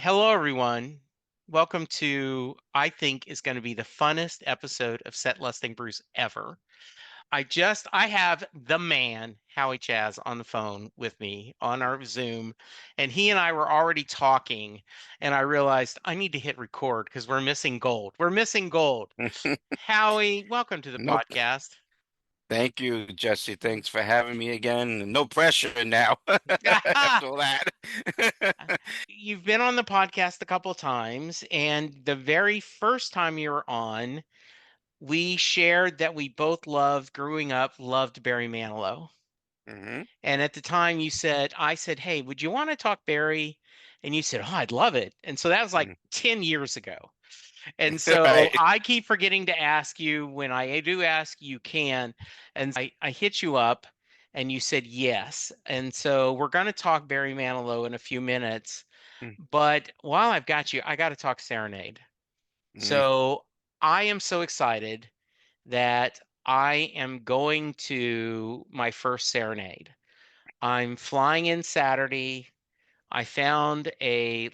Hello, everyone. Welcome to, I think, is going to be the funnest episode of Set Lusting Bruce ever. I have the man, Howie Chaz, on the phone with me on our Zoom, and he and I were already talking, and I realized I need to hit record because we're missing gold. We're missing gold. Howie, welcome to the Nope. podcast. Thank you, Jesse. Thanks for having me again. No pressure now after all that. You've been on the podcast a couple times, and the very first time you were on, we shared that we both loved growing up, loved Barry Manilow. hmm And at the time I said, hey, would you want to talk Barry? And you said, oh, I'd love it. And so that was like 10 years ago. And so Right. I keep forgetting to ask you. When I do ask, you can. And I hit you up and you said yes. And so we're going to talk Barry Manilow in a few minutes. But while I've got you, I got to talk Serenade. Mm-hmm. So I am so excited that I am going to my first Serenade. I'm flying in Saturday. I found a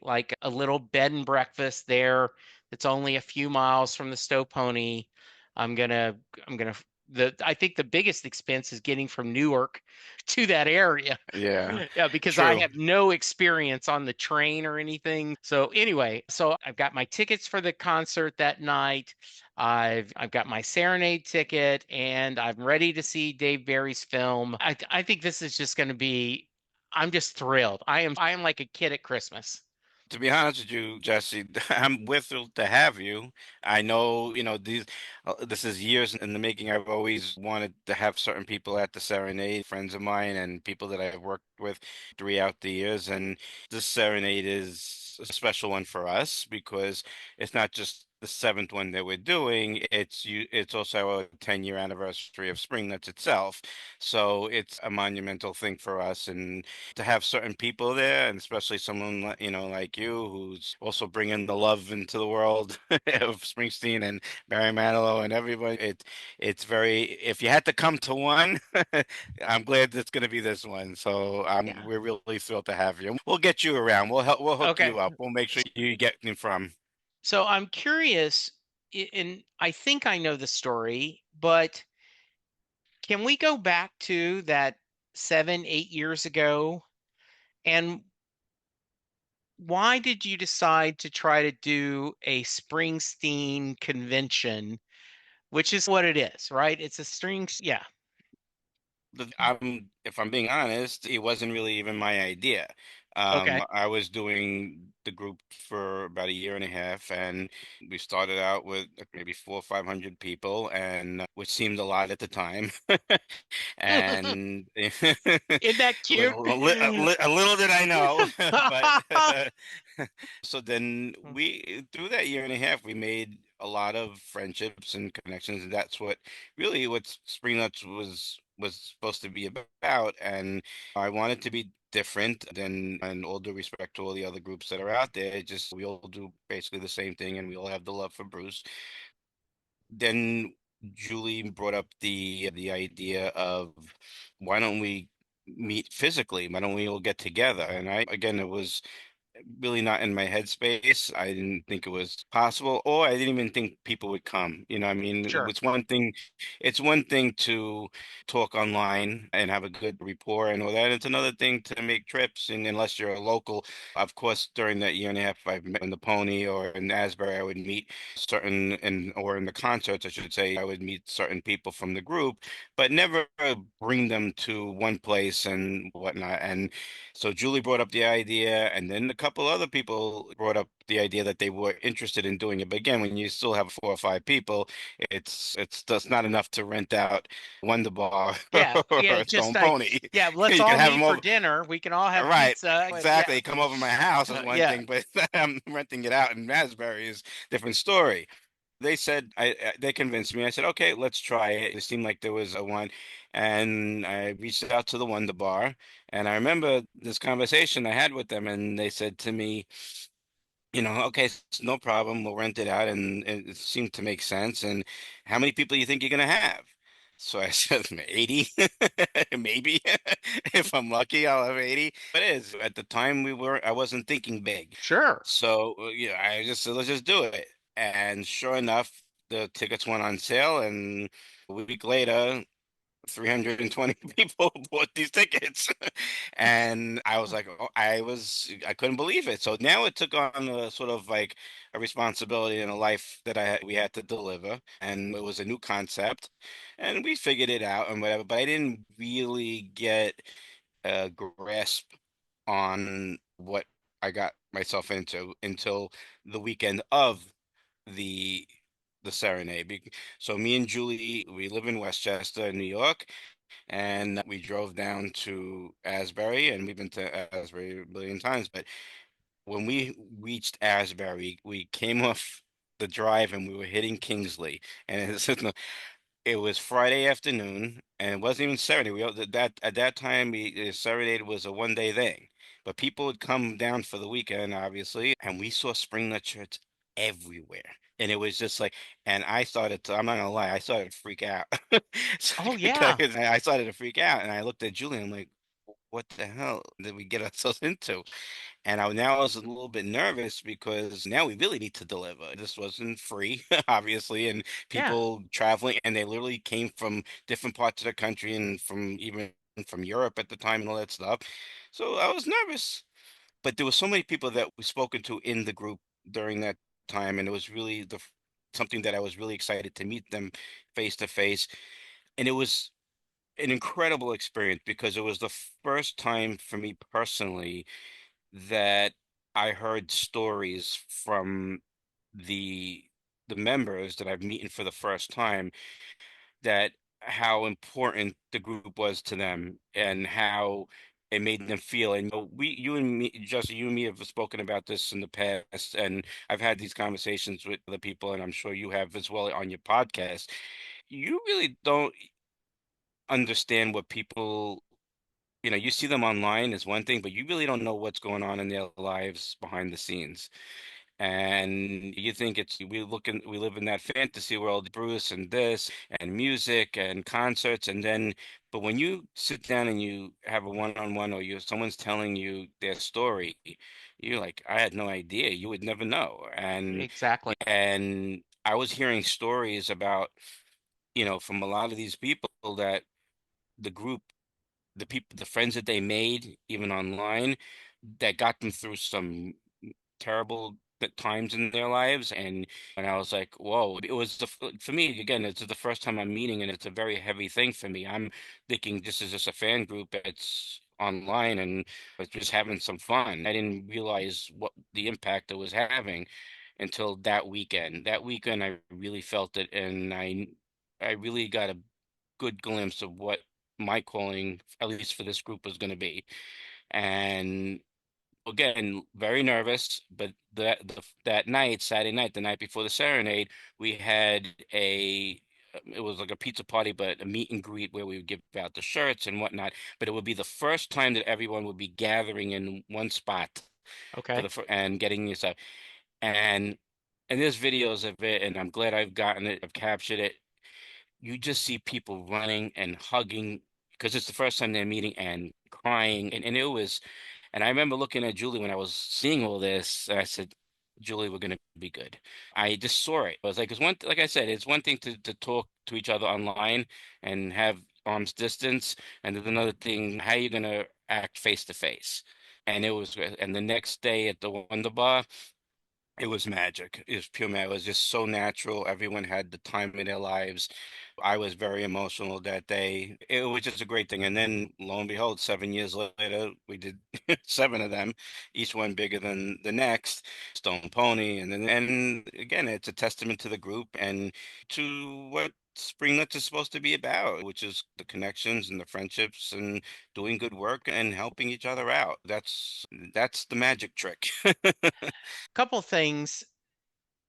little bed and breakfast there that's only a few miles from the Stow Pony. I'm gonna I'm gonna the I think the biggest expense is getting from Newark to that area. Yeah, Yeah, because I true. have no experience on the train or anything. So anyway, so I've got my tickets for the concert that night. I've got my Serenade ticket and I'm ready to see Dave Barry's film. I think this is just going to be I'm just thrilled. I am like a kid at Christmas. To be honest with you, Jesse, we're thrilled to have you. I know, this is years in the making. I've always wanted to have certain people at the Serenade, friends of mine and people that I've worked with throughout the years. And this Serenade is a special one for us because it's not just the seventh one that we're doing. It's also our 10-year anniversary of Spring Nuts itself. So it's a monumental thing for us. And to have certain people there, and especially someone like you, who's also bringing the love into the world of Springsteen and Barry Manilow and everybody. It's very. If you had to come to one, I'm glad it's going to be this one. So Yeah. we're really thrilled to have you. We'll get you around. We'll help. We'll hook Okay. you up. We'll make sure you get in from. So I'm curious, and I think I know the story, but can we go back to that 7, 8 years ago? And why did you decide to try to do a Springsteen convention, which is what it is, right? It's a strings. Yeah. If I'm being honest, it wasn't really even my idea. Okay. I was doing the group for about a year and a half, and we started out with maybe 400 or 500 people, and which seemed a lot at the time. And Isn't that cute? a little did I know, but so then through that year and a half, we made a lot of friendships and connections, and that's what Spring Nuts was supposed to be about. And I wanted to be different than, and all due respect to all the other groups that are out there, just we all do basically the same thing, and we all have the love for Bruce. Then Julie brought up the idea of why don't we meet physically? Why don't we all get together? And again, it was really not in my headspace. I didn't think it was possible, or I didn't even think people would come. I mean, Sure. it's one thing to talk online and have a good rapport and all that. It's another thing to make trips, and unless you're a local, of course, during that year and a half, I've met in the Pony or in Asbury, I would meet or in the concerts, I should say, I would meet certain people from the group, but never bring them to one place and whatnot. And so Julie brought up the idea, and then a couple other people brought up the idea that they were interested in doing it. But again, when you still have 4 or 5 people, it's just not enough to rent out Wonder Bar Yeah. or Yeah. Stone Pony. Yeah. Let's You can all have them meet for over. dinner. We can all have Right, pizza. Yeah. exactly. Come over my house is one Yeah. thing, but renting it out in Asbury is a different story. They said they convinced me. I said, okay, let's try it. It seemed like there was a one, and I reached out to the Wonder Bar, and I remember this conversation I had with them, and they said to me, okay, no problem, we'll rent it out, and it seemed to make sense. And how many people do you think you're gonna have? So I said, 80, maybe. If I'm lucky, I'll have 80. It is. At the time I wasn't thinking big. Sure. So, yeah, I just said, let's just do it. And sure enough, the tickets went on sale, and a week later, 320 people bought these tickets. And I was like, oh, I couldn't believe it. So now it took on a sort of like a responsibility in a life that we had to deliver. And it was a new concept, and we figured it out and whatever, but I didn't really get a grasp on what I got myself into until the weekend of the the Serenade. So me and Julie, we live in Westchester, New York, and we drove down to Asbury, and we've been to Asbury a billion times. But when we reached Asbury, we came off the drive and we were hitting Kingsley, and it was Friday afternoon, and it wasn't even Serenade. That at that time, Serenade was a 1 day thing, but people would come down for the weekend, obviously, and we saw spring nut shirts everywhere, and it was just like, and I started to, I'm not gonna lie, I started to freak out. Oh, Because yeah. I started to freak out, and I looked at Julie, and I'm like, what the hell did we get ourselves into? And I was a little bit nervous because now we really need to deliver. This wasn't free, obviously, and Yeah. people traveling, and they literally came from different parts of the country and from even from Europe at the time and all that stuff. So I was nervous, but there were so many people that we've spoken to in the group during that time, and it was really something that I was really excited to meet them face to face, and it was an incredible experience because it was the first time for me personally that I heard stories from the the members that I've meeting for the first time, that how important the group was to them and how it made them feel. And you and me, Justin, you and me have spoken about this in the past, and I've had these conversations with other people, and I'm sure you have as well on your podcast. You really don't understand what people, you see them online is one thing, but you really don't know what's going on in their lives behind the scenes. And you think we live in that fantasy world, Bruce and this and music and concerts, and then but when you sit down and you have a one-on-one, or someone's telling you their story, you're like, I had no idea. You would never know. Exactly. And I was hearing stories about, from a lot of these people, that the group the friends that they made, even online, that got them through some terrible times in their lives. And I was like, whoa, it was for me, again, it's the first time I'm meeting, and it's a very heavy thing for me. I'm thinking this is just a fan group that's online and was just having some fun. I didn't realize what the impact it was having until that weekend. That weekend, I really felt it, and I really got a good glimpse of what my calling, at least for this group, was going to be. And again, very nervous, but that night, Saturday night, the night before the Serenade, we had it was like a pizza party, but a meet and greet where we would give out the shirts and whatnot. But it would be the first time that everyone would be gathering in one spot Okay. and getting this up. And there's videos of it, and I'm glad I've gotten it, I've captured it. You just see people running and hugging because it's the first time they're meeting, and crying, and it was. And I remember looking at Julie when I was seeing all this, and I said, Julie, we're gonna be good. I just saw it. I was like, like I said, it's one thing to talk to each other online and have arm's distance, and there's another thing, how you gonna act face to face. And the next day at the Wonder Bar, it was magic. It was pure magic. It was just so natural. Everyone had the time in their lives. I was very emotional that day. It was just a great thing. And then lo and behold, 7 years later, we did seven of them, each one bigger than the next. Stone Pony. And again, it's a testament to the group and to what Spring Nuts is supposed to be about, which is the connections and the friendships and doing good work and helping each other out. That's the magic trick. Couple things.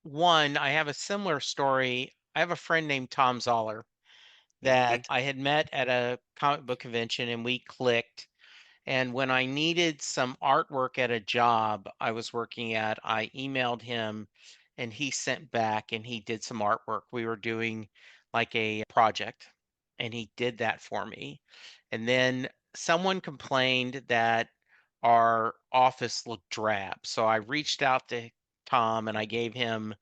One, I have a similar story. I have a friend named Tom Zoller Mhm. that I had met at a comic book convention and we clicked. And when I needed some artwork at a job I was working at, I emailed him and he sent back and he did some artwork. We were doing like a project and he did that for me. And then someone complained that our office looked drab. So I reached out to Tom and I gave him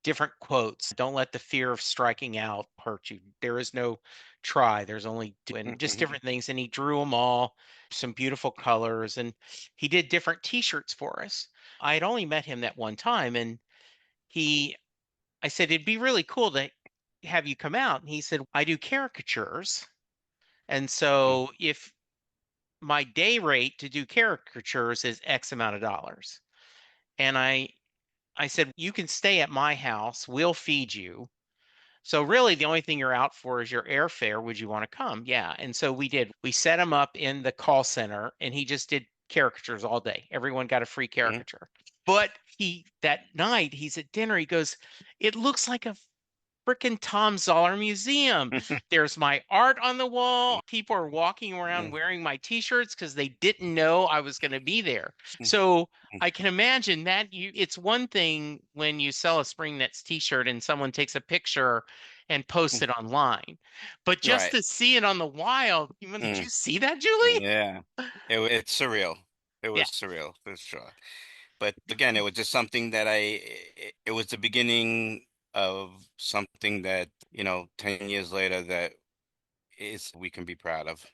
different quotes. Don't let the fear of striking out hurt you. There is no try. There's only do, and just different things. And he drew them all, some beautiful colors, and he did different T-shirts for us. I had only met him that one time, and he, I said it'd be really cool to have you come out. And he said I do caricatures, and so if my day rate to do caricatures is X amount of dollars. And I said, you can stay at my house. We'll feed you. So really the only thing you're out for is your airfare. Would you want to come? Yeah. And so we did. We set him up in the call center and he just did caricatures all day. Everyone got a free caricature. But that night he's at dinner. He goes, it looks like a frickin' Tom Zoller Museum. There's my art on the wall. People are walking around wearing my t-shirts because they didn't know I was going to be there. So I can imagine that it's one thing when you sell a Spring Nuts t-shirt and someone takes a picture and posts it online. But just Right. to see it on the wild, did Mm. you see that, Julie? Yeah. It's surreal. It Yeah. was surreal for sure. But again, it was just something that it was the beginning of something that, 10 years later that is we can be proud of.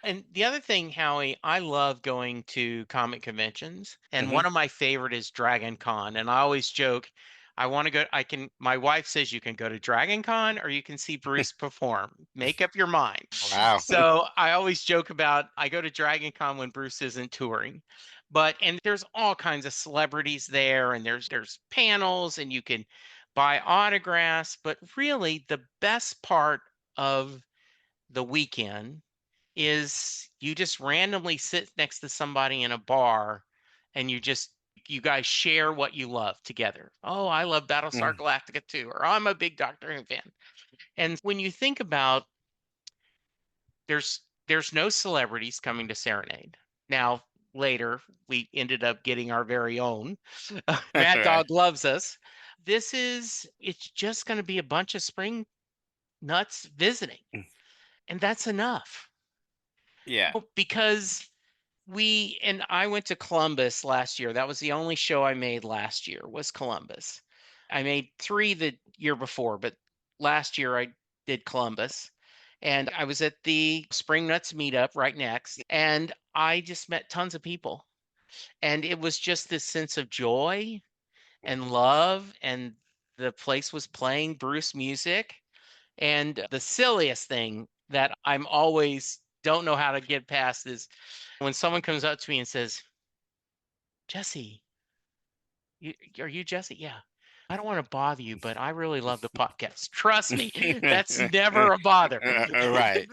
And the other thing, Howie, I love going to comic conventions, and Hmm. one of my favorite is Dragon Con. And I always joke, I want to go. My wife says you can go to Dragon Con or you can see Bruce perform. Make up your mind. Wow. So I always joke about I go to Dragon Con when Bruce isn't touring. And there's all kinds of celebrities there, and there's panels, and you can buy autographs. But really, the best part of the weekend is you just randomly sit next to somebody in a bar and you guys share what you love together. Oh, I love Battlestar Mm. Galactica too, or I'm a big Doctor Who fan. And when you think about there's no celebrities coming to Serenade. Now, later we ended up getting our very own. Mad Right. Dog loves us. It's just going to be a bunch of spring nuts visiting, and that's enough. Yeah. Because I went to Columbus last year. That was the only show I made last year was Columbus. I made three the year before, but last year I did Columbus. And I was at the Spring Nuts meetup right next, and I just met tons of people. And it was just this sense of joy and love, and the place was playing Bruce music. And the silliest thing that I'm always don't know how to get past is when someone comes up to me and says, Jesse, are you Jesse? Yeah. I don't want to bother you, but I really love the podcast. Trust me, that's never a bother. Right.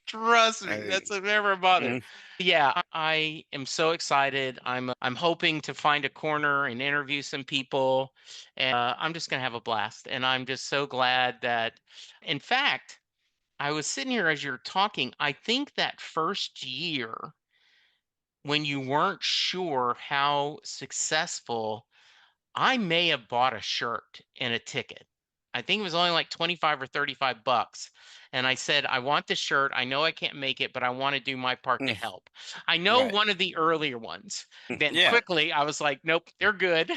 Trust me, Uh, that's never a bother. mm. Yeah, I am so excited. I'm hoping to find a corner and interview some people, and I'm just gonna have a blast. And I'm just so glad that, in fact, I was sitting here as you're talking. I think that first year when you weren't sure how successful, I may have bought a shirt and a ticket. I think it was only like 25 or 35 bucks. And I said, I want the shirt. I know I can't make it, but I want to do my part to Mm. help. I know Right. one of the earlier ones. Then Yeah. quickly, I was like, nope, they're good.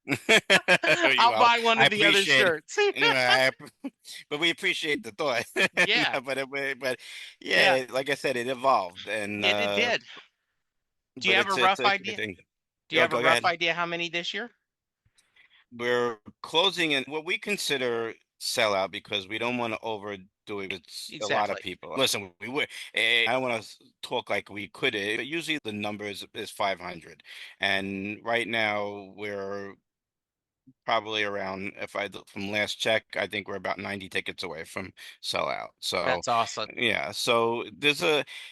I'll Well, buy one I of the other appreciate it. shirts. But we appreciate the thought. Yeah, No, but yeah, yeah, like I said, it evolved, and it did. Do you but have a it's rough a good idea? thing. Do you have a Go rough ahead. idea how many this year? We're closing in what we consider sellout because we don't want to overdo it. It's a lot of Exactly. people. Listen, we would. I don't want to talk like we could, but usually the number is 500, and right now we're probably around, if I look from last check, I think we're about 90 tickets away from sellout. So That's awesome. yeah, so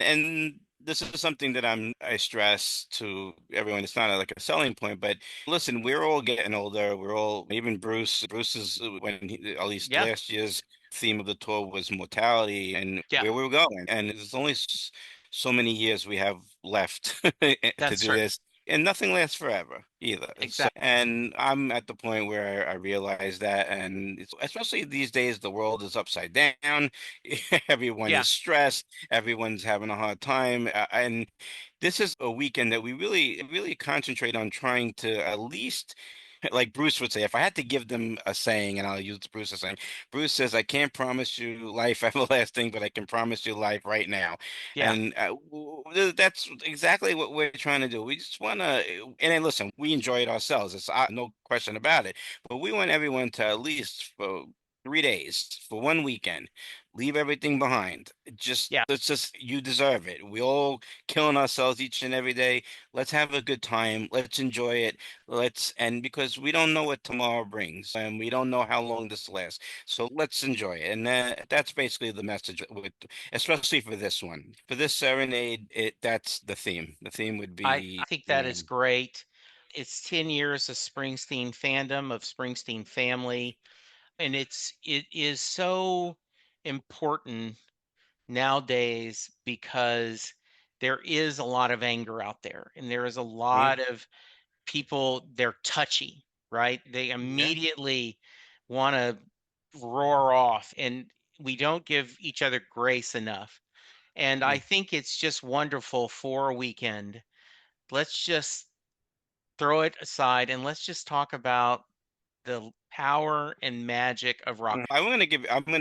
and this is something that I stress to everyone. It's not like a selling point, but listen, we're all getting older. We're all, even Bruce is, at least Yeah, last year's theme of the tour was mortality and yeah, where we're going. And there's only so many years we have left to that's do true. this. and nothing lasts forever either. So, Exactly. and I'm at the point where I realize that, and especially these days, the world is upside down. Everyone Yeah. is stressed. Everyone's having a hard time, and this is a weekend that we really concentrate on trying to at least, like Bruce would say, if I had to give them a saying, and I'll use Bruce's saying, Bruce says, I can't promise you life everlasting, but I can promise you life right now. Yeah. And that's exactly what we're trying to do. We just want to, and then listen, we enjoy it ourselves. It's no question about it. But we want everyone to at least for 3 days, for one weekend, leave everything behind. Just Yeah. let's just you deserve it. We all killing ourselves each and every day. Let's have a good time. Let's enjoy it. And because we don't know what tomorrow brings, and we don't know how long this lasts. So let's enjoy it. And that's basically the message with, especially for this one. For this serenade, that's the theme. The theme would I be, think that is great. It's 10 years of Springsteen fandom, of Springsteen family, and it is so important nowadays because there is a lot of anger out there, and there is a mhm, lot of people, they're touchy, right? They yeah. immediately want to roar off, and we don't give each other grace enough. And I Mm. think it's just wonderful for a weekend. Let's just throw it aside and let's just talk about the power and magic of rock. I'm gonna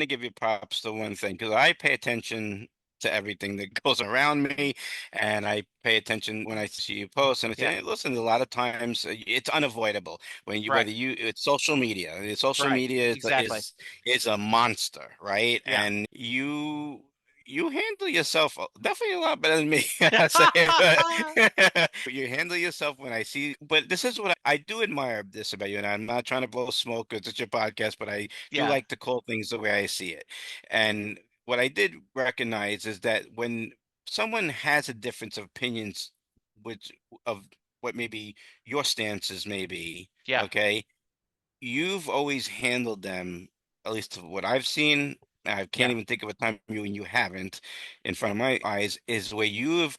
give you props to one thing because I pay attention to everything that goes around me, and I pay attention when I see you post. And I say, Yeah, "Hey, listen, a lot of times it's unavoidable when you right, whether you it's social media. Social right, media exactly. is a monster, right? Yeah. And you handle yourself definitely a lot better than me. I say, but you handle yourself when I see. But this is what I do admire this about you, and I'm not trying to blow smoke because it's your podcast, but I do Yeah, like to call things the way I see it. And what I did recognize is that when someone has a difference of opinions, which of what maybe your stances may be, yeah, okay, you've always handled them, at least to what I've seen. I can't yeah, even think of a time you haven't in front of my eyes, is where you've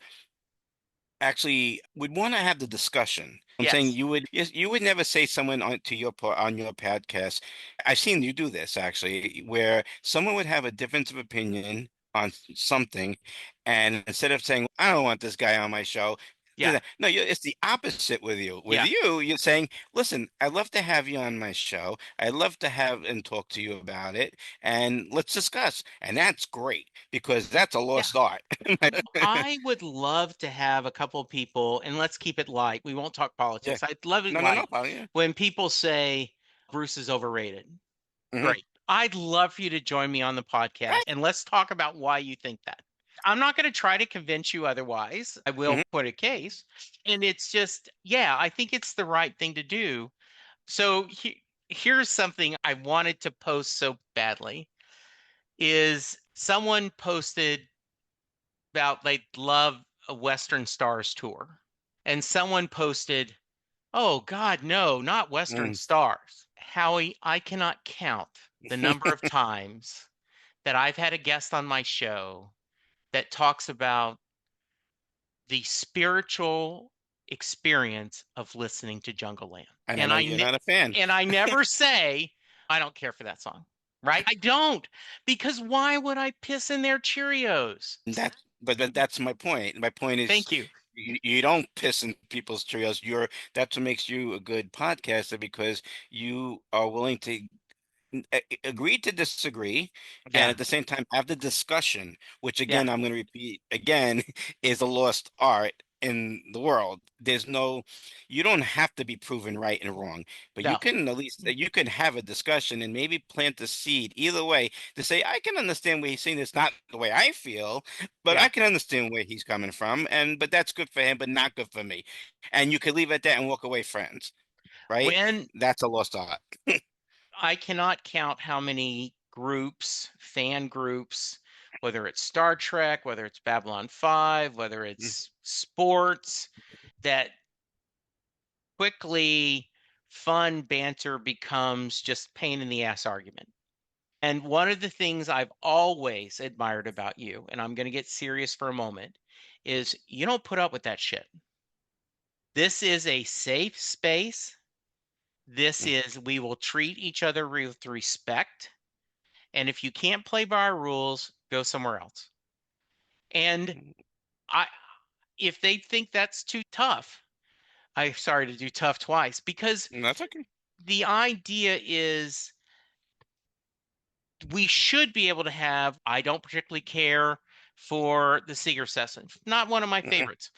actually would want to have the discussion. I'm saying yes, you would never say someone on your podcast. I've seen you do this actually, where someone would have a difference of opinion on something, and instead of saying, I don't want this guy on my show, yeah, no, it's the opposite with you. With yeah, you, you're saying, listen, I'd love to have you on my show. I'd love to have and talk to you about it, and let's discuss. And that's great because that's a yeah. lost art. I would love to have a couple of people, and let's keep it light. We won't talk Yeah. politics. I'd love it No, no, light no, Paul, yeah. when people say Bruce is overrated. Hmm. Great. I'd love for you to join me on the podcast Right. and let's talk about why you think that. I'm not going to try to convince you otherwise. I will Hmm. put a case. And it's just, yeah, I think it's the right thing to do. So here's something I wanted to post so badly is someone posted about they love a Western Stars tour. And someone posted, "Oh God, no, not Western Mm. Stars." Howie, I cannot count the number of times that I've had a guest on my show that talks about the spiritual experience of listening to Jungle Land. And I And know I you're ne- not a fan. and I never say I don't care for that song. Right? I don't. Because why would I piss in their Cheerios? And but that's my point. My point is Thank you. you don't piss in people's trios. That's what makes you a good podcaster because you are willing to agree to disagree and Yeah. at the same time have the discussion, which Yeah. again I'm going to repeat again is a lost art in the world. You don't have to be proven right and wrong, but you No. can at least you can have a discussion and maybe plant the seed either way to say I can understand where he's saying it's not the way I feel, but Yeah. I can understand where he's coming from, and but that's good for him but not good for me, and you can leave it at that and walk away friends, right? When That's a lost art. I cannot count how many groups, fan groups, whether it's Star Trek, whether it's Babylon 5, whether it's sports, that quickly fun banter becomes just pain in the ass argument. And one of the things I've always admired about you, and I'm going to get serious for a moment, is you don't put up with that shit. This is a safe space. This Mm, is, we will treat each other with respect. And if you can't play by our rules, go somewhere else. And mm, I, if they think that's too tough, I'm sorry to do tough twice, because that's okay. the idea is we should be able to have, I don't particularly care for the Seeger session. Not one of my Mm-mm, favorites.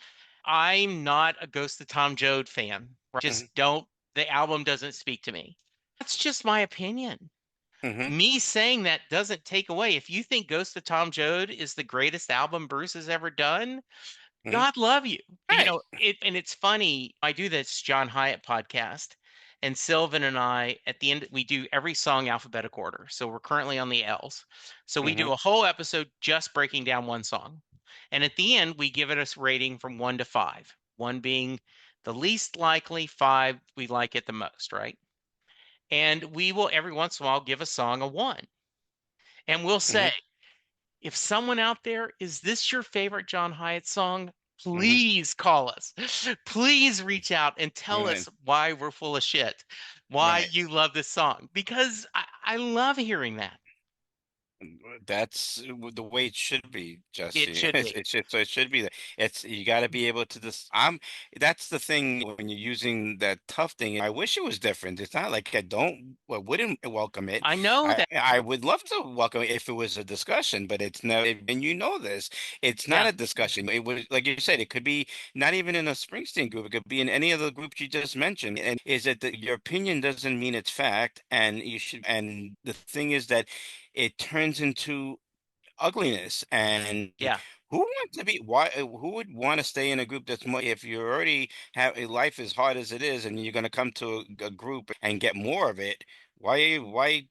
I'm not a Ghost of Tom Joad fan. mhm, Just don't, the album doesn't speak to me. That's just my opinion. mhm, Me saying that doesn't take away. If you think Ghost of Tom Joad is the greatest album Bruce has ever done, mhm. God love you. Right. And it's funny. I do this John Hyatt podcast, and Sylvan and I, at the end, we do every song alphabetical order. So we're currently on the L's. So we Mhm, do a whole episode just breaking down one song. And at the end, we give it a rating from 1 to 5, one being the least likely, five we like it the most, right? And we will every once in a while give a song a 1. And we'll say, mhm, if someone out there, is this your favorite John Hyatt song? mhm. Please call us. Please reach out and tell Right. us why we're full of shit, why Right. you love this song, because I love hearing that. That's the way it should be, It Jesse. should be. It should so it should be that. It's you got to be able to this. I'm. That's the thing when you're using that tough thing. I wish it was different. It's not like I don't, well, wouldn't welcome it. I know that. I would love to welcome it if it was a discussion, but it's no. And you know this. It's not Yeah. a discussion. It was like you said. It could be not even in a Springsteen group. It could be in any of the groups you just mentioned. And is that your opinion doesn't mean it's fact, and you should. And the thing is that it turns into ugliness. And Yeah. who wants to be why who would want to stay in a group that's more if you already have a life as hard as it is and you're going to come to a group and get more of it? Why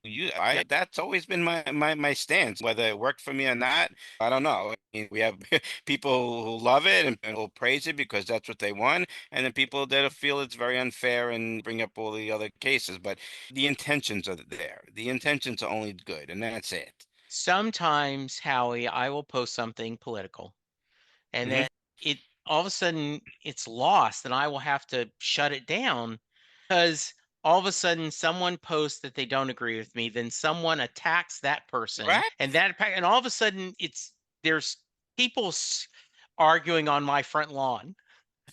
you Yeah. I that's always been my stance, whether it worked for me or not. I don't know. I mean, we have people who love it and will praise it because that's what they want, and then people that feel it's very unfair and bring up all the other cases. But the intentions are there. The intentions are only good, and that's it. Sometimes, Howie, I will post something political, and Hmm. then it all of a sudden it's lost, and I will have to shut it down because all of a sudden someone posts that they don't agree with me, then someone attacks that person, Right? and all of a sudden there's people arguing on my front lawn,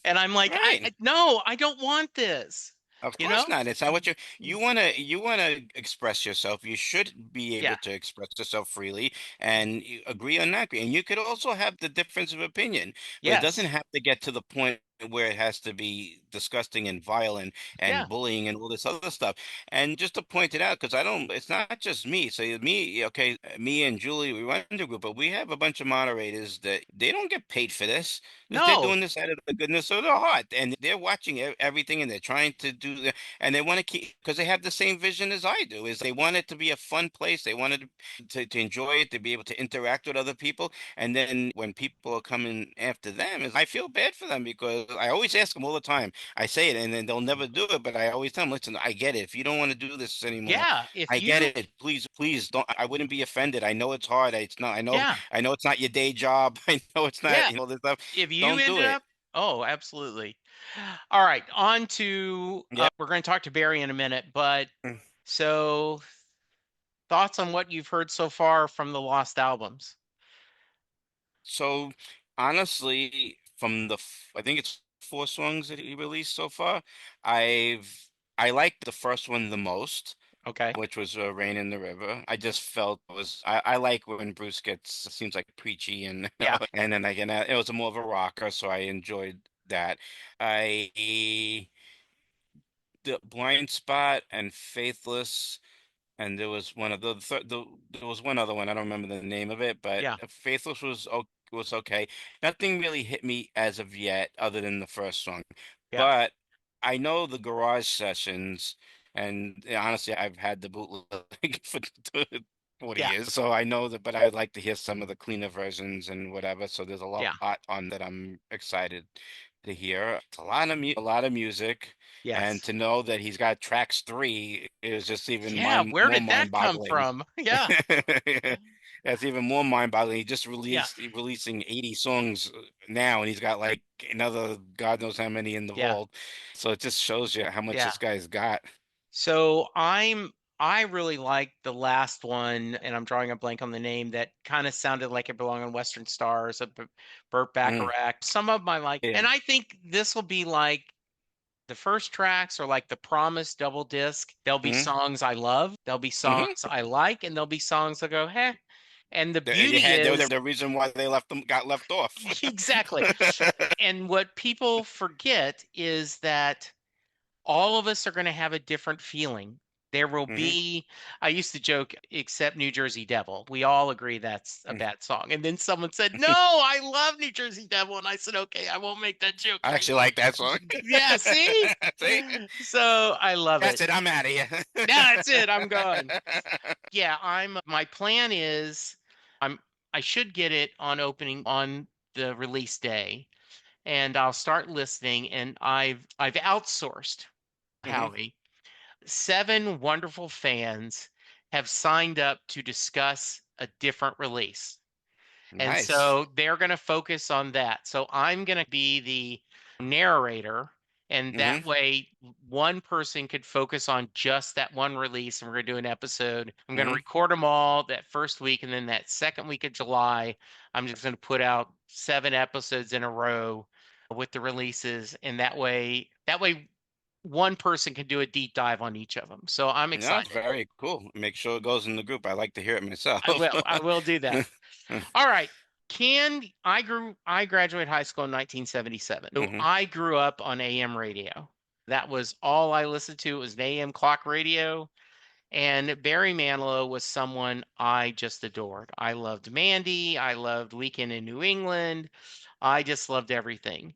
and I'm like, Right. no, I don't want this, Of you course know? not. It's not what you wanna express yourself. You should be Yeah. able to express yourself freely and you agree or not agree. And you could also have the difference of opinion, but it doesn't Yes. have to get to the point where it has to be disgusting and violent Yeah. and bullying and all this other stuff. And just to point it out, because I don't, it's not just me. So me, okay, me and Julie, we run the group, but we have a bunch of moderators that they don't get paid for this. They're No. doing this out of the goodness of their heart, and they're watching everything, and they're trying to do the, and they want to keep because they have the same vision as I do. Is they want it to be a fun place. They wanted to enjoy it, to be able to interact with other people. And then when people are coming after them, is I feel bad for them because I always ask them all the time. I say it, and then they'll never do it, but I always tell them, listen, I get it. If you don't want to do this anymore, Yeah. If I get you, it. Please, please don't. I wouldn't be offended. I know it's hard. It's not. yeah. I know it's not your day job. I know it's not. Yeah. You know this stuff. If you Don't do ended it. up, oh, absolutely. All right, on to Yeah. we're going to talk to Barry in a minute, but so thoughts on what you've heard so far from the Lost albums? So honestly, from I think it's 4 songs that he released so far, I liked the first one the most, Okay. which was Rain in the River. I just felt it was I like when Bruce gets seems like preachy and Yeah. and then again it was more of a rocker, so I enjoyed that. I the Blind Spot and Faithless. And there was one of there was one other one. I don't remember the name of it, but Yeah. Faithless was okay. Nothing really hit me as of yet, other than the first song. Yeah. But I know the garage sessions, and honestly, I've had the bootleg for 40 Yeah. years, so I know that. But I'd like to hear some of the cleaner versions and whatever. So there's a lot Yeah. on that I'm excited to hear. It's a lot of music. And Yes. to know that he's got tracks 3 is just even Yeah, where more did that come mind-boggling. from? Yeah. That's even more mind-boggling. Yeah, Releasing 80 songs now, and he's got like another God knows how many in the yeah, vault. So it just shows you how much yeah. this guy's got. So I really like the last one, and I'm drawing a blank on the name that kind of sounded like it belonged on Western Stars, Burt Mm, Bacharach. Some of my like, yeah. and I think this will be like the first tracks are like the Promise double disc. There'll be Hmm. songs I love, there'll be Hmm. songs I like, and there'll be songs I go, heh. And the You beauty had they were is the reason why they got left off. exactly. And what people forget is that all of us are going to have a different feeling. There will Hmm. be, I used to joke, except New Jersey Devil. We all agree that's a I bad song. And then someone said, no, I love New Jersey Devil. And I said, okay, I won't make that joke actually anymore. like that song. Yeah, see? See? So I love That's it. it. I'm out of here. Yeah, that's it. I'm gone. Yeah, my plan is I'm I should get it on opening on the release day and I'll start listening and I've outsourced Hmm. Howie. 7 wonderful fans have signed up to discuss a different release. And Nice. so they're going to focus on that. So I'm going to be the narrator. And that Hmm. way, one person could focus on just that one release. And we're going to do an episode. I'm going to Hmm. record them all that first week. And then that second week of July, I'm just going to put out 7 episodes in a row with the releases. And that way, one person can do a deep dive on each of them. So I'm No, it's excited. very cool. Make sure it goes in the group. I like to hear it I myself. will. I will do that. All right. I graduated high school in 1977. So Hmm. I grew up on AM radio. That was all I listened to. It was an AM clock radio. And Barry Manilow was someone I just adored. I loved Mandy. I loved Weekend in New England. I just loved everything.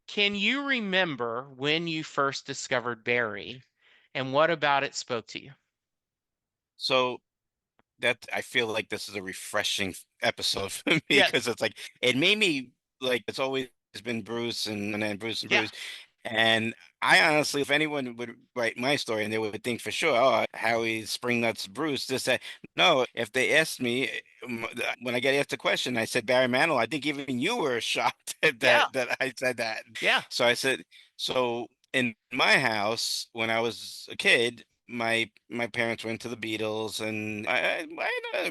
Can you remember when you first discovered Barry and what about it spoke to you? So that I feel like this is a refreshing episode for me because Yes. it's like it made me like it's always been Bruce and then Bruce and Yeah. Bruce. And I honestly, if anyone would write my story and they would think for sure, oh, Howie Springnuts Bruce, this, that. No, if they asked me when I get asked a question, I said Barry Manilow. I think even you were shocked Yeah. that I said that. Yeah. So I said, so in my house when I was a kid, my parents were into the Beatles, and I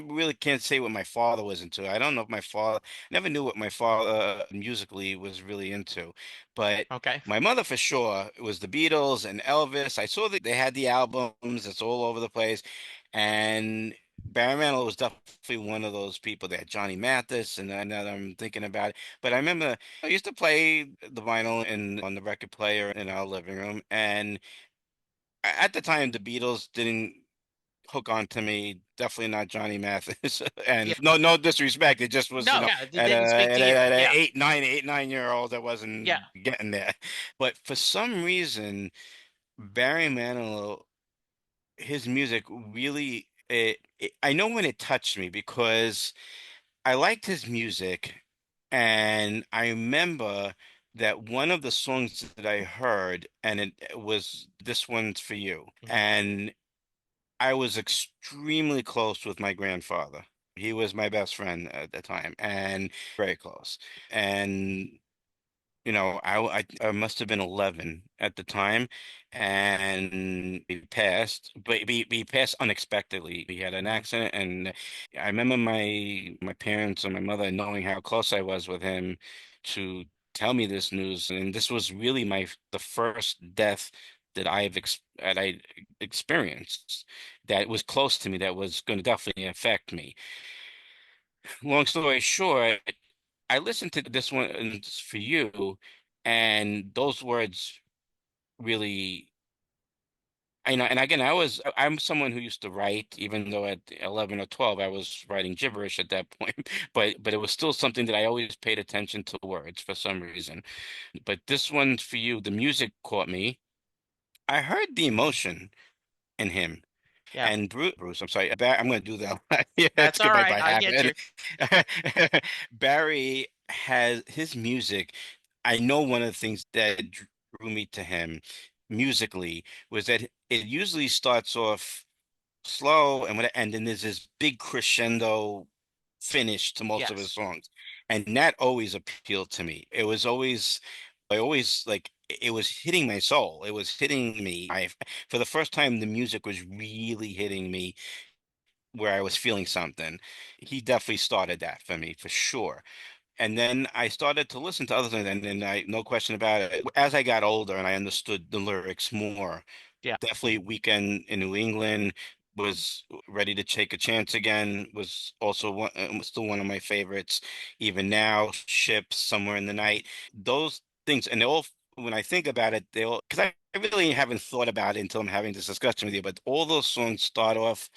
really can't say what my father was into. I don't know if my father never knew what my father musically was really into, but Okay. my mother for sure was the Beatles and Elvis. I saw that they had the albums. It's all over the place, and Barry Manilow was definitely one of those people. They had Johnny Mathis, and now that I'm thinking about it, but I remember I used to play the vinyl in on the record player in our living room, and at the time the Beatles didn't hook on to me. Definitely not Johnny Mathis. Yeah. And no disrespect. It just was, No, yeah, it at a didn't speak to you. at a Yeah. 8, 9 year old I Yeah. wasn't getting there. But for some reason, Barry Manilow, his music really I know when it touched me because I liked his music, and I remember that one of the songs that I heard, and it was "This One's for You," Mhm. and I was extremely close with my grandfather. He was my best friend at the time, and very close. And I must have been 11 at the time, and he passed, but he passed unexpectedly. He had an Mhm. accident, and I remember my parents and my mother knowing how close I was with him to tell me this news, and this was really the first death that I experienced that was close to me, that was going to definitely affect me. Long story short, I listened to this one for you, and those words really, and again, I'm someone who used to write, even though at 11 or 12 I was writing gibberish at that point, but it was still something that I always paid attention to words for some reason. But this one for you, the music caught me. I heard the emotion in him. Yeah. And Bruce, I'm sorry, I'm going to do that. Yeah, That's it's all good right. by I get you. habit. Barry has his music. I know one of the things that drew me to him musically was that it usually starts off slow and then there's this big crescendo finish to most of his Yes. songs. And that always appealed to me. It was always, I always like, it was hitting my soul. It was hitting me. For the first time, the music was really hitting me where I was feeling something. He definitely started that for me, for sure. And then I started to listen to other things, and then no question about it. As I got older and I understood the lyrics more, Yeah. definitely Weekend in New England was ready to take a chance again, was also still one of my favorites. Even now, Ships, Somewhere in the Night, those things, and they all, when I think about it, they all, because I really haven't thought about it until I'm having this discussion with you, but all those songs start off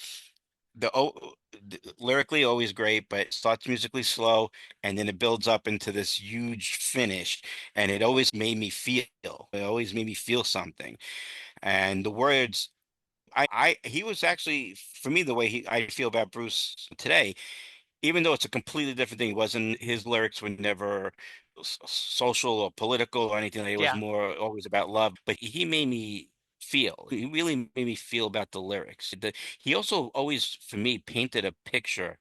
lyrically always great, but it starts musically slow, and then it builds up into this huge finish, and it always made me feel. It always made me feel something. And the words, he was actually, for me, the way I feel about Bruce today, even though it's a completely different thing, wasn't his lyrics were never social or political or anything. It was Yeah. more always about love. But he made me feel. He really made me feel about the lyrics. He also always, for me, painted a picture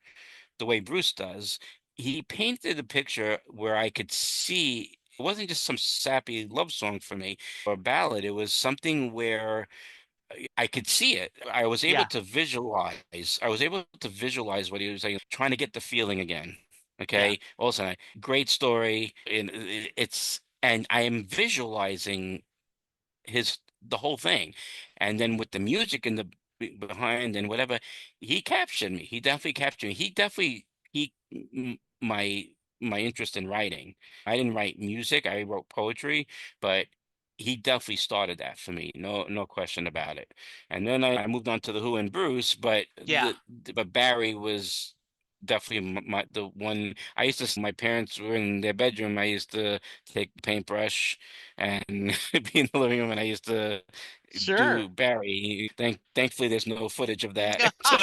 the way Bruce does. He painted a picture where I could see. It wasn't just some sappy love song for me or a ballad. It was something where I could see it. I was able Yeah. to visualize. I was able to visualize what he was like, trying to get the feeling again. Yeah. Okay. Also, great story. And and I am visualizing the whole thing, and then with the music and the behind and whatever, he captured me. He definitely captured me. He definitely piqued my interest in writing. I didn't write music. I wrote poetry, but he definitely started that for me. No question about it. And then I moved on to the Who and Bruce, but Yeah. but Barry was definitely the one. I used to, my parents were in their bedroom. I used to take the paintbrush and be in the living room, and I used to Sure. do Barry. Thankfully, there's no footage of that. So,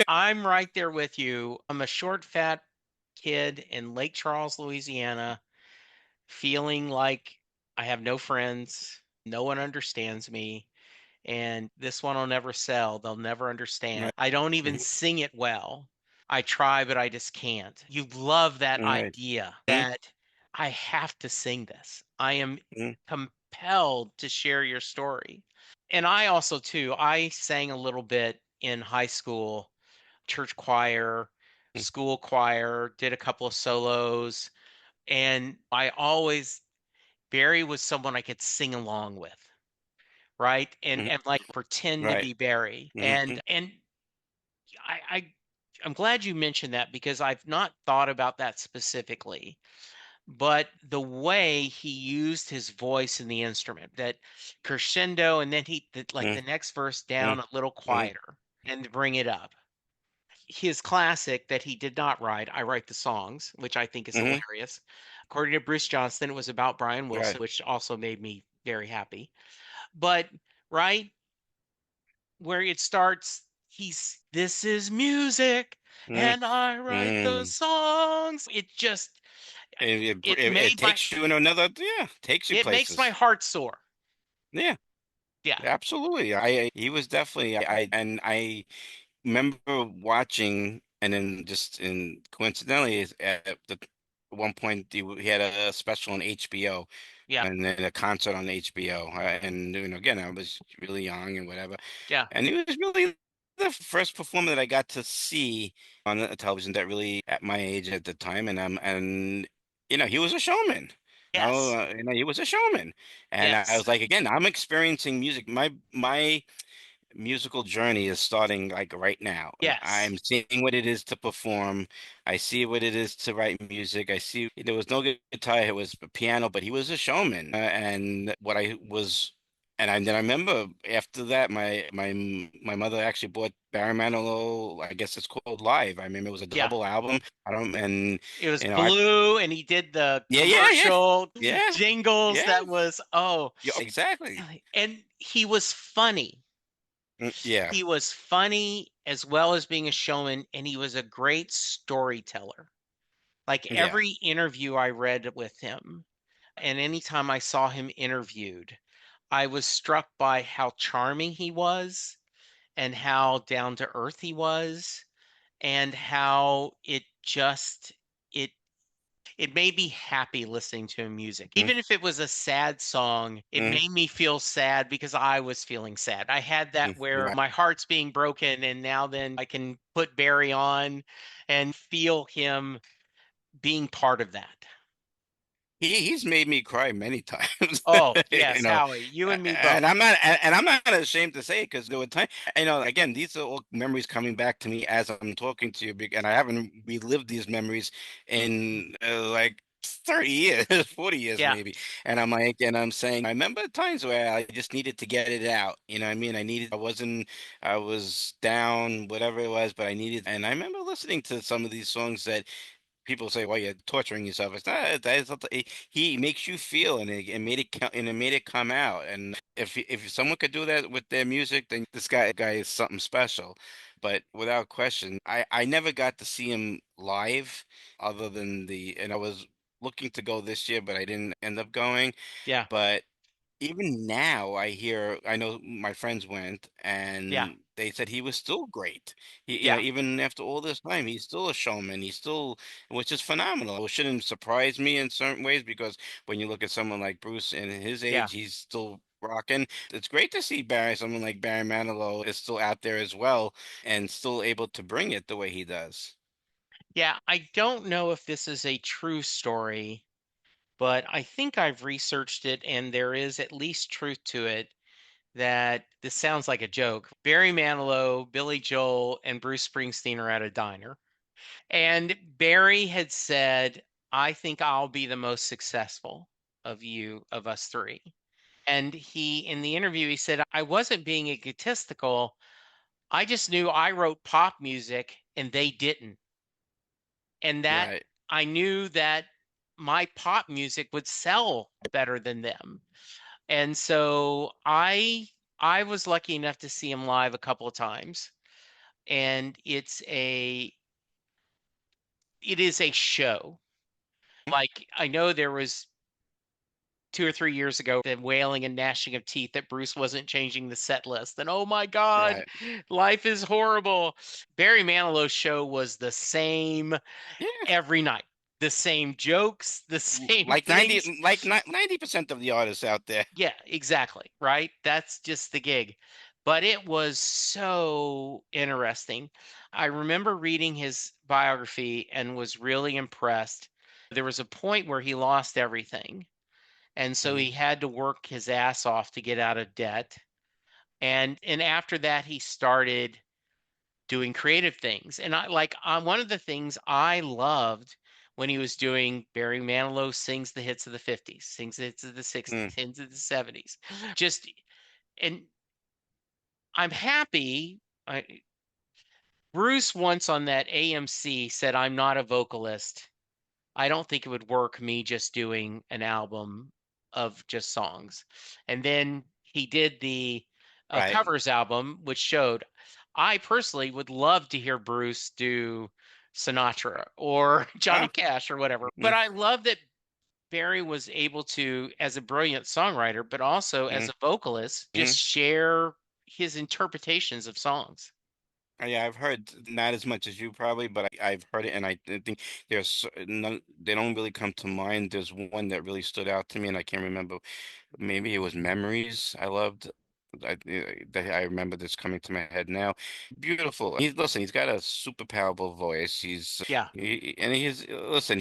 I'm right there with you. I'm a short, fat kid in Lake Charles, Louisiana, feeling like I have no friends, no one understands me, and this one will never sell. They'll never understand. right, I don't even mhm, sing it well. I try, but I just can't. You love that right, idea mhm, that I have to sing this. I am mhm, compelled to share your story. And I also, too, I sang a little bit in high school, church choir, mhm, school choir, did a couple of solos. And I always, Barry was someone I could sing along with, right? mhm, And like pretend to right, be Barry. mhm, And I I'm glad you mentioned that because I've not thought about that specifically. But the way he used his voice in the instrument, that crescendo, and then like mhm, the next verse down mhm, a little mhm, quieter and to bring it up. His classic that he did not write, I Write the Songs, which I think is mhm, hilarious. According to Bruce Johnston, it was about Brian right, Wilson, which also made me very happy. But right where it starts, this is music mhm, and I write the mhm. songs. It just it It made my takes you in another, yeah, takes you it makes my places. heart soar. Yeah, Yeah. absolutely. He was definitely, and I remember watching, and then just in coincidentally, at one point he had a special on HBO, Yeah. and then a concert on HBO. And again, I was really young and whatever, Yeah. and he was really the first performer that I got to see on the television that really, at my age at the time, and he was a showman. Yes. He was a showman, and I Yes. was like, again, I'm experiencing music. My musical journey is starting like right now. Yes. I'm seeing what it is to perform. I see what it is to write music. I see there was no guitar, it was a piano, but he was a showman. And what I was, then I remember after that, my mother actually bought Barry Manilow. I guess it's called Live. I mean, it was a Yeah. double album. I don't, and It was I Blue and he did the yeah, yeah, yeah, commercial yeah, jingles yeah, that was oh, yeah, exactly. and he was funny. Yeah, He was funny as well as being a showman, and he was a great storyteller. Like yeah, every interview I read with him, and anytime I saw him interviewed, I was struck by how charming he was and how down to earth he was. and how it it made me happy listening to music. Mm, Even if it was a sad song, it mm, made me feel sad because I was feeling sad. I had that where right. my heart's being broken, and now then I can put Barry on and feel him being part of that. He's made me cry many times, Oh, you yes, know, Howie, you and me and both. I'm not ashamed to say it because there were times, again, these are all memories coming back to me as I'm talking to you, and I haven't relived these memories in like 30 years, 40 years Yeah, maybe. And I'm saying, I remember times where I just needed to get it out. You know what I mean? I was down, whatever it was, but and I remember listening to some of these songs that people say, "Well, you're torturing yourself." It's not. That's not he makes you feel, and it made and it made it come out. And if someone could do that with their music, then this guy is something special. But without question, I never got to see him live, other than and I was looking to go this year, but I didn't end up going. yeah, But even now, I know my friends went yeah, and they said he was still great. yeah, Even after all this time, he's still a showman. Which is phenomenal. It shouldn't surprise me in certain ways because when you look at someone like Bruce and his yeah, age, he's still rocking. It's great to see someone like Barry Manilow is still out there as well and still able to bring it the way he does. yeah. I don't know if this is a true story, but I think I've researched it, and there is at least truth to it. That this sounds like a joke. Barry Manilow, Billy Joel, and Bruce Springsteen are at a diner. And Barry had said, I think I'll be the most successful of us three. And in the interview, he said, I wasn't being egotistical. I just knew I wrote pop music and they didn't. And that Right. I knew that my pop music would sell better than them. And so I was lucky enough to see him live a couple of times, and it is a show. Like, I know there was 2 or 3 years ago the wailing and gnashing of teeth that Bruce wasn't changing the set list, and, "Oh my god, Right. life is horrible." Barry Manilow's show was the same Yeah. every night. The same jokes, the same Like things. 90% of the artists out there. Yeah, exactly, right? That's just the gig. But it was so interesting. I remember reading his biography and was really impressed. There was a point where he lost everything, and so Mhm. he had to work his ass off to get out of debt. And after that he started doing creative things. And one of the things I loved when he was doing Barry Manilow sings the hits of the 50s, sings the hits of the Mm. 60s, hits of the 70s. Just and I'm happy. Bruce once on that AMC said, I'm not a vocalist. I don't think it would work me just doing an album of just songs. And then he did the Right. covers album, which showed. I personally would love to hear Bruce do Sinatra or Johnny Ah. Cash or whatever. But Mm, I love that Barry was able to, as a brilliant songwriter, but also as mm, a vocalist, just mm. share his interpretations of songs. Yeah, I've heard not as much as you probably, but I've heard it, and I think none. They don't really come to mind. There's one that really stood out to me, and I can't remember. Maybe it was Memories. I loved. That I remember this coming to my head now. Beautiful. Listen. He's got a super powerful voice. Yeah, And he's listen.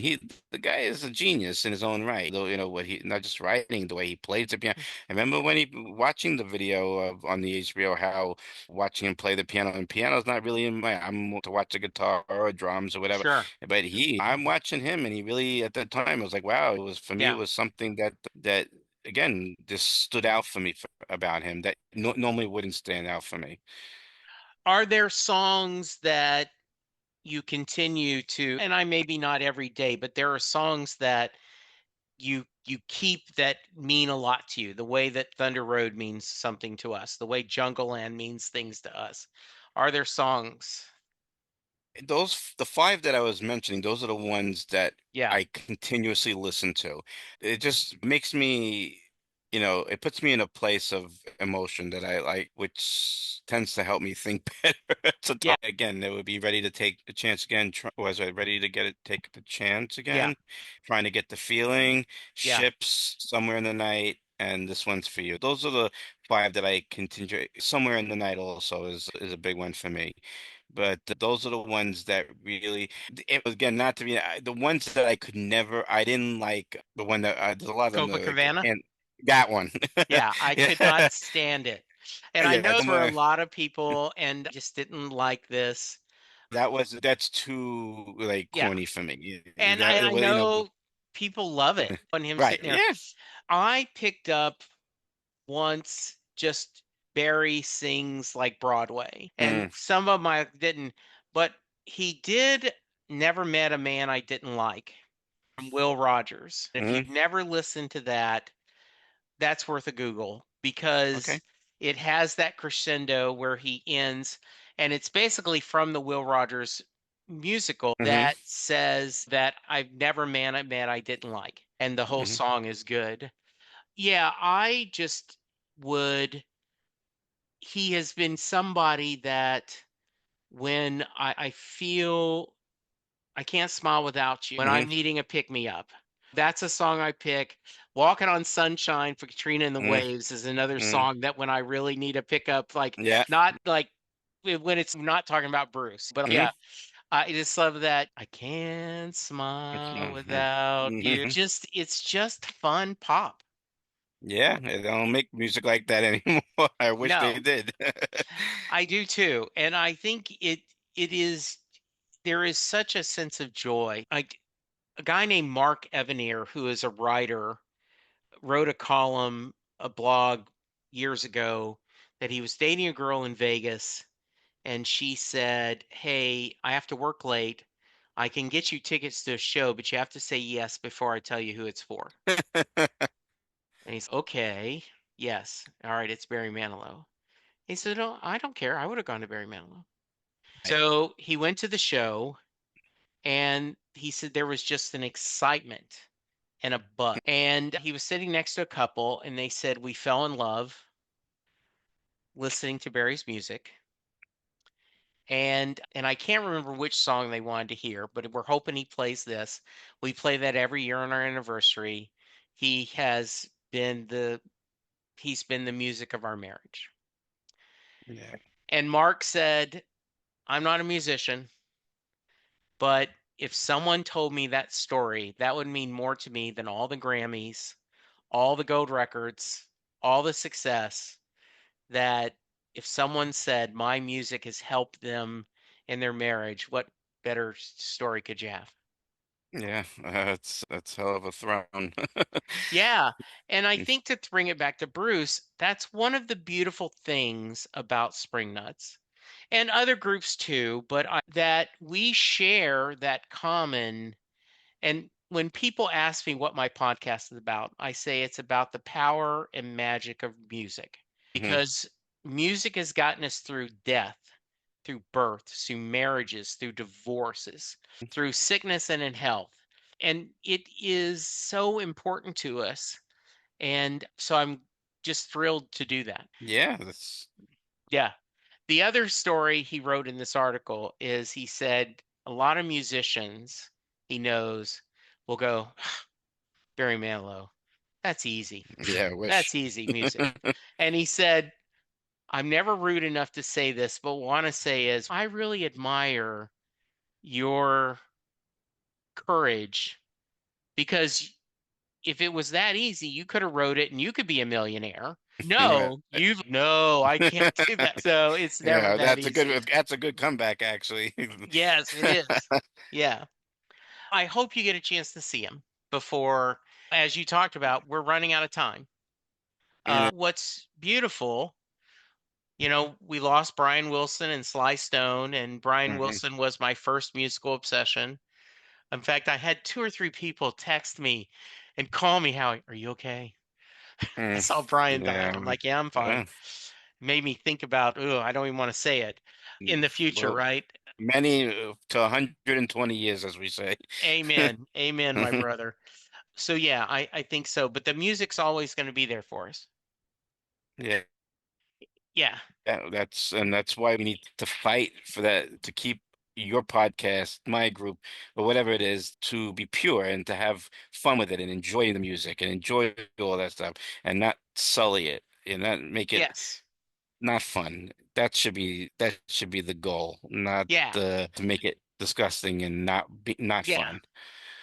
The guy is a genius in his own right. Though what he not just writing, the way he plays the piano. I remember when he watching the video on the HBO how watching him play the piano, and piano's not really in my. I'm more to watch the guitar or drums or whatever. sure. But I'm watching him, and he really at that time I was like, wow, for me. It Yeah. was something that again just stood out for me about him that normally wouldn't stand out for me. Are there songs that you continue to, and I maybe not every day, but there are songs that you keep that mean a lot to you, the way that Thunder Road means something to us, the way Jungle Land means things to us. Are there songs? The five that I was mentioning, those are the ones that Yeah, I continuously listen to. It just makes me. it puts me in a place of emotion that I like, which tends to help me think better. Yeah, Sometimes, again, they would be ready to take the chance again. Was I ready to take the chance yeah, again? Trying to get the feeling, yeah. ships somewhere in the night, and this one's for you. Those are the five that I continue. Somewhere in the night also is a big one for me. But those are the ones that really, it was again not to be the ones that I didn't like the one that there's a lot of them that like Copacabana. and that one. Yeah, I could not Yeah. stand it. And I Yeah, know the for a more lot of people and just didn't like this. that's too like Yeah. corny for me. And That I well, know people love it. And him right. sitting there. Yeah. I picked up once just Barry sings like Broadway. And Mm, some of them I didn't, but he did Never Met a Man I Didn't Like from Will Rogers. If mm, you've never listened to that, that's worth a Google because okay. it has that crescendo where he ends, and it's basically from the Will Rogers musical Hmm. that says that I've never man a man I didn't like, and the whole Hmm. song is good. Yeah, I just would. He has been somebody that when I feel I can't smile without you. When Hmm. I'm needing a pick me up, that's a song I pick. Walking on Sunshine for Katrina and the Mm, Waves is another mm, song that when I really need a pickup, like yeah. not like when it's not talking about Bruce, but Hmm. yeah, I just love that. I can't smile without you. Hmm. It's just fun pop. Yeah, they don't make music like that anymore. I wish they No, did. I do too, and I think it is there is such a sense of joy. Like a guy named Mark Evanier, who is a writer wrote a column, a blog years ago that he was dating a girl in Vegas and she said, "Hey, I have to work late. I can get you tickets to a show, but you have to say yes before I tell you who it's for." And he's, "Okay, yes. All right, it's Barry Manilow." He said, "Oh, I don't care. I would have gone to Barry Manilow." So he went to the show and he said there was just an excitement and a buzz. And he was sitting next to a couple, and they said, "We fell in love listening to Barry's music." And I can't remember which song they wanted to hear, but we're hoping he plays this. We play that every year on our anniversary. He has been he's been the music of our marriage. Yeah. And Mark said, "I'm not a musician, but if someone told me that story, that would mean more to me than all the Grammys, all the gold records, all the success. That if someone said my music has helped them in their marriage, what better story could you have?" Yeah, that's hell of a throne. Yeah. And I think to bring it back to Bruce, that's one of the beautiful things about Spring Nuts and other groups too, but that we share that common. And when people ask me what my podcast is about, I say it's about the power and magic of music Hmm. because music has gotten us through death, through birth, through marriages, through divorces, through sickness and in health. And it is so important to us. And so I'm just thrilled to do that. Yeah, that's Yeah. The other story he wrote in this article is he said a lot of musicians he knows will go, Barry Manilow, that's easy. yeah, I That's wish. easy music. And he said, I'm never rude enough to say this, but want to say is I really admire your courage because if it was that easy, you could have wrote it and you could be a millionaire. Right. No, I can't do that. So it's never Yeah, that easy. that's a good comeback actually. Yes, it is. Yeah. I hope you get a chance to see him before, as you talked about, we're running out of time. Yeah. What's beautiful, we lost Brian Wilson and Sly Stone, and Brian Hmm. Wilson was my first musical obsession. In fact, I had two or three people text me and call me, Howie, are you okay? I Mm. saw Brian die. Yeah. I'm like, yeah, I'm fine. Made me think about, oh, I don't even want to say it in the future, Well, right? many to 120 years, as we say. Amen. Amen, my brother. So yeah, I think so. But the music's always going to be there for us. Yeah. Yeah. That's why we need to fight for that, to keep your podcast, my group, or whatever it is, to be pure and to have fun with it and enjoy the music and enjoy all that stuff and not sully it and not make it Yes. not fun. That should be the goal, not Yeah. to make it disgusting and not Yeah. fun.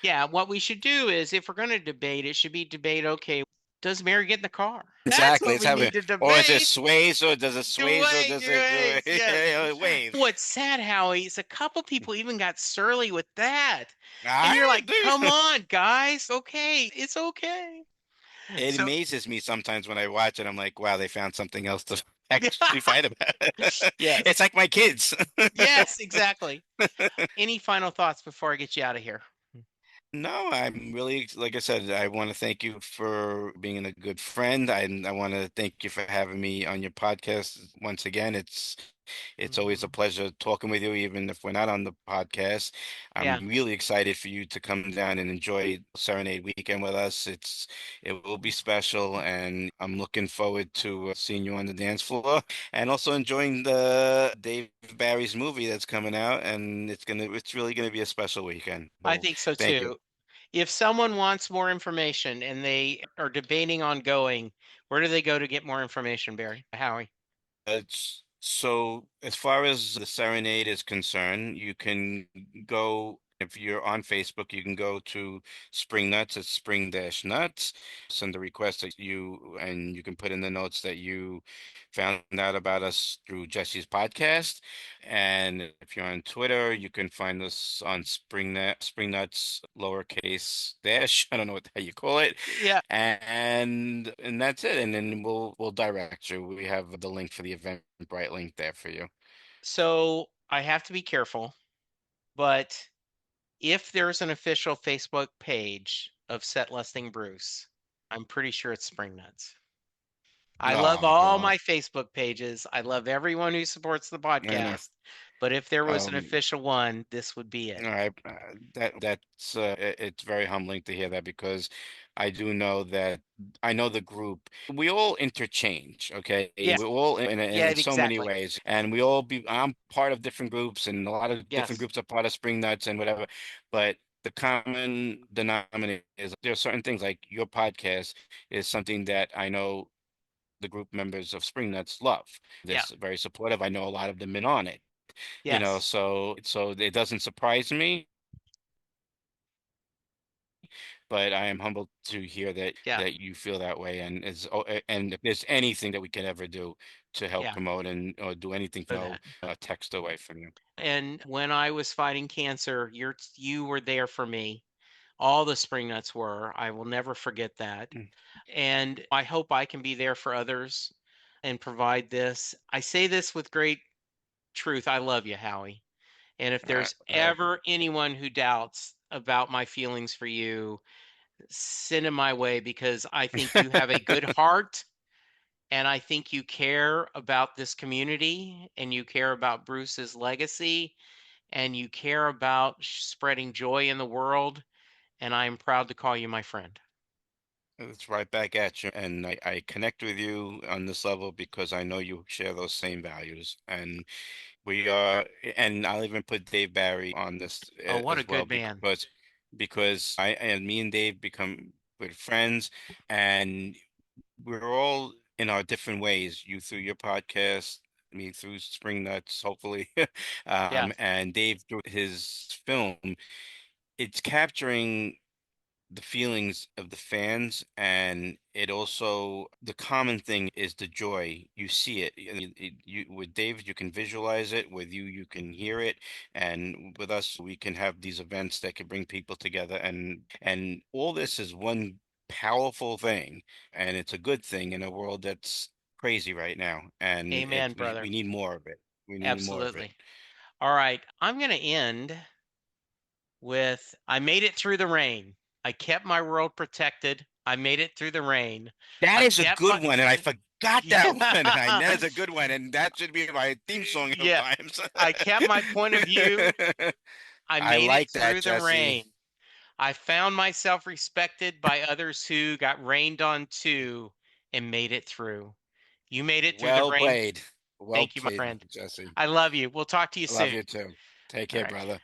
Yeah. What we should do is, if we're going to debate, it should be debate. Okay, does Mary get in the car? That's Exactly. what It's we having, need to or is it debate. sways or does it sways or Wait, does it wait, yes. wave? What's sad, Howie, is a couple people even got surly with that. And you're I like, come do. on, guys. Okay, it's okay. It So, amazes me sometimes when I watch it. I'm like, wow, they found something else to actually fight about. yes, It's like my kids. yes, exactly. Any final thoughts before I get you out of here? No, I'm really, like I said, I want to thank you for being a good friend. I want to thank you for having me on your podcast once again. It's always a Mhm. pleasure talking with you, even if we're not on the podcast. I'm Yeah, really excited for you to come down and enjoy Serenade weekend with us. It will be special, and I'm looking forward to seeing you on the dance floor and also enjoying the Dave Barry's movie that's coming out. And it's really gonna be a special weekend. I So think so thank you. too. If someone wants more information and they are debating on going, where do they go to get more information, Barry? Howie? So as far as the Serenade is concerned, you can go, if you're on Facebook, you can go to Spring Nuts. It's Spring Dash Nuts. Send a request that and you can put in the notes that you found out about us through Jesse's podcast. And if you're on Twitter, you can find us on Spring Nuts, lowercase dash. I don't know what the hell you call it. Yeah. And that's it. And then we'll direct you. We have the link for the Eventbrite link there for you. So I have to be careful, but if there's an official Facebook page of Set Lusting Bruce, I'm pretty sure it's Spring Nuts. I love Oh, all well, my Facebook pages. I love everyone who supports the I know. podcast. But if there was an Um, official one, this would be all it. right, it's very humbling to hear that because I do know that I know the group. We all interchange, okay? Yeah. We're all Yeah, in so many exactly. ways, and we all be. I'm part of different groups, and a lot of different Yes. groups are part of Spring Nuts and whatever. But the common denominator is there are certain things like your podcast is something that I know the group members of Spring Nuts love. They're Yeah. very supportive. I know a lot of them been on it, Yes. so it doesn't surprise me, but I am humbled to hear Yeah. that you feel that way, and if there's anything that we can ever do to help Yeah. promote and or do anything, For that. a text away from you. And when I was fighting cancer, you were there for me. All the Spring Nuts were. I will never forget that. Mm. And I hope I can be there for others and provide this. I say this with great truth. I love you, Howie. And if I, there's I, ever anyone who doubts about my feelings for you, send them my way because I think you have a good heart and I think you care about this community and you care about Bruce's legacy and you care about spreading joy in the world. And I'm proud to call you my friend. it's right back at you, and I connect with you on this level because I know you share those same values, and we are, and I'll even put Dave Barry on this Oh, what a as well good man. because I and me and Dave become good friends, and we're all in our different ways. You through your podcast, me through Spring Nuts, hopefully, Yeah. and Dave through his film. It's capturing the feelings of the fans, and it also the common thing is the joy. You see it, with Dave you can visualize it, with you can hear it, and with us we can have these events that can bring people together, and all this is one powerful thing, and it's a good thing in a world that's crazy right now, and Amen, we brother. need more of it. We need more of it. Absolutely. All right. I'm going to end with I made it through the rain. I kept my world protected. I made it through the rain. That I is a kept my good one, and I forgot that one. And yeah. that is a good one, and that should be my theme song Yeah. sometimes. I kept my point of view. I I made it like that, through the Jesse. rain. I found myself respected by others who got rained on too and made it through. You made it through the Well rain. played. Well Thank you, my played, friend. Jesse. I love you. We'll talk to you I love soon. you too. Take All care, right. brother.